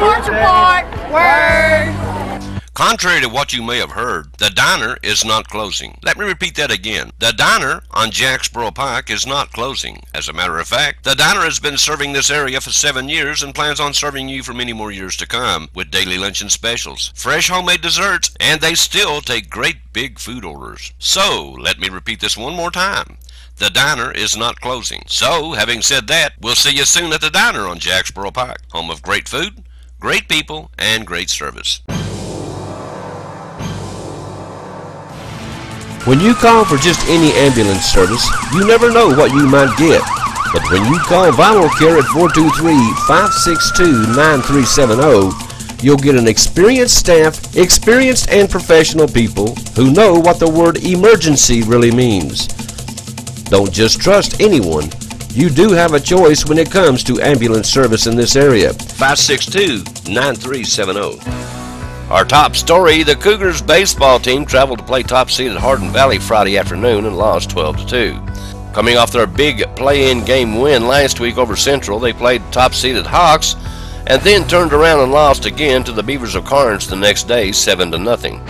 Sports Report. Word. Contrary to what you may have heard, the diner is not closing. Let me repeat that again. The diner on Jacksboro Pike is not closing. As a matter of fact, the diner has been serving this area for 7 years and plans on serving you for many more years to come with daily luncheon specials, fresh homemade desserts, and they still take great big food orders. So, let me repeat this one more time. The diner is not closing. So, having said that, we'll see you soon at the diner on Jacksboro Pike, home of great food, great people, and great service. When you call for just any ambulance service, you never know what you might get. But when you call Vital Care at 423-562-9370, you'll get an experienced staff, experienced and professional people who know what the word emergency really means. Don't just trust anyone. You do have a choice when it comes to ambulance service in this area. 562-9370. Our top story, the Cougars baseball team traveled to play top-seeded Hardin Valley Friday afternoon and lost 12-2. Coming off their big play-in game win last week over Central, they played top-seeded Hawks and then turned around and lost again to the Beavers of Carnes the next day, 7-0.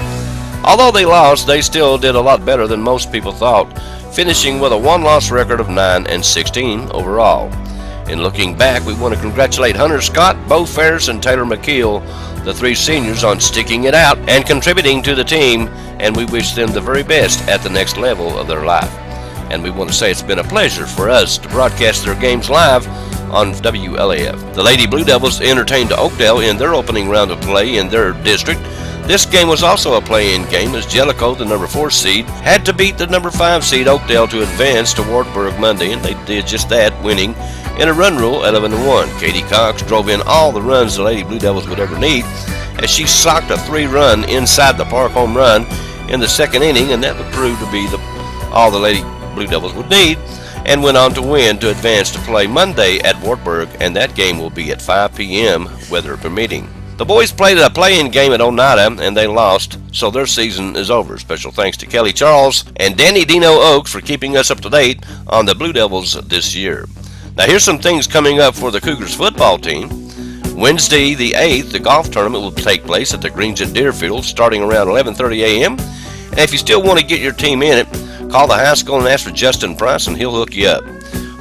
Although they lost, they still did a lot better than most people thought, finishing with a one-loss record of 9-16 overall. In looking back, we want to congratulate Hunter Scott, Bo Ferris, and Taylor McKeel, the three seniors, on sticking it out and contributing to the team, and we wish them the very best at the next level of their life. And we want to say it's been a pleasure for us to broadcast their games live on WLAF. The Lady Blue Devils entertained Oakdale in their opening round of play in their district. This game was also a play-in game as Jellicoe, the number 4 seed, had to beat the number 5 seed Oakdale to advance to Wartburg Monday, and they did just that, winning in a run rule 11-1. Katie Cox drove in all the runs the Lady Blue Devils would ever need as she socked a 3-run inside the park home run in the second inning, and that would prove to be all the Lady Blue Devils would need, and went on to win to advance to play Monday at Wartburg, and that game will be at 5 p.m. weather permitting. The boys played a play-in game at Oneida, and they lost, so their season is over. Special thanks to Kelly Charles and Danny Dino Oaks for keeping us up to date on the Blue Devils this year. Now here's some things coming up for the Cougars football team. Wednesday the 8th, the golf tournament will take place at the Greens at Deerfield starting around 11:30 a.m. And if you still want to get your team in it, call the high school and ask for Justin Price and he'll hook you up.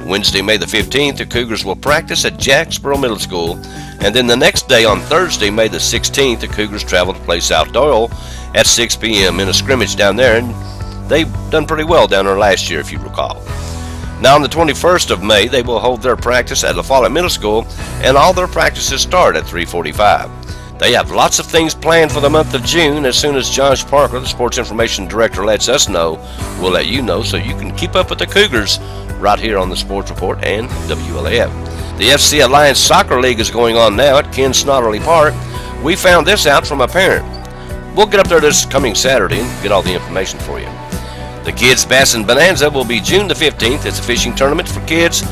Wednesday, May the 15th, the Cougars will practice at Jacksboro Middle School. And then the next day, on Thursday, May the 16th, the Cougars travel to play South Doyle at 6 p.m. in a scrimmage down there. And they've done pretty well down there last year, if you recall. Now, on the 21st of May, they will hold their practice at La Follette Middle School, and all their practices start at 3:45. They have lots of things planned for the month of June. As soon as Josh Parker, the sports information director, lets us know, we'll let you know so you can keep up with the Cougars right here on the Sports Report and WLAF. The FC Alliance Soccer League is going on now at Ken Snodderly Park. We found this out from a parent. We'll get up there this coming Saturday and get all the information for you. The Kids Bassin Bonanza will be June the 15th. It's a fishing tournament for kids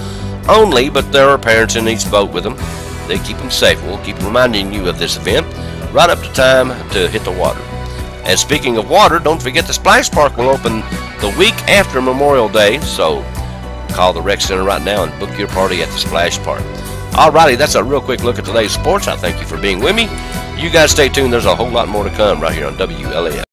only, but there are parents in each boat with them. They keep them safe. We'll keep reminding you of this event right up to time to hit the water. And speaking of water, don't forget the Splash Park will open the week after Memorial Day, so call the Rec Center right now and book your party at the Splash Park. Alrighty, that's a real quick look at today's sports. I thank you for being with me. You guys stay tuned. There's a whole lot more to come right here on WLAF.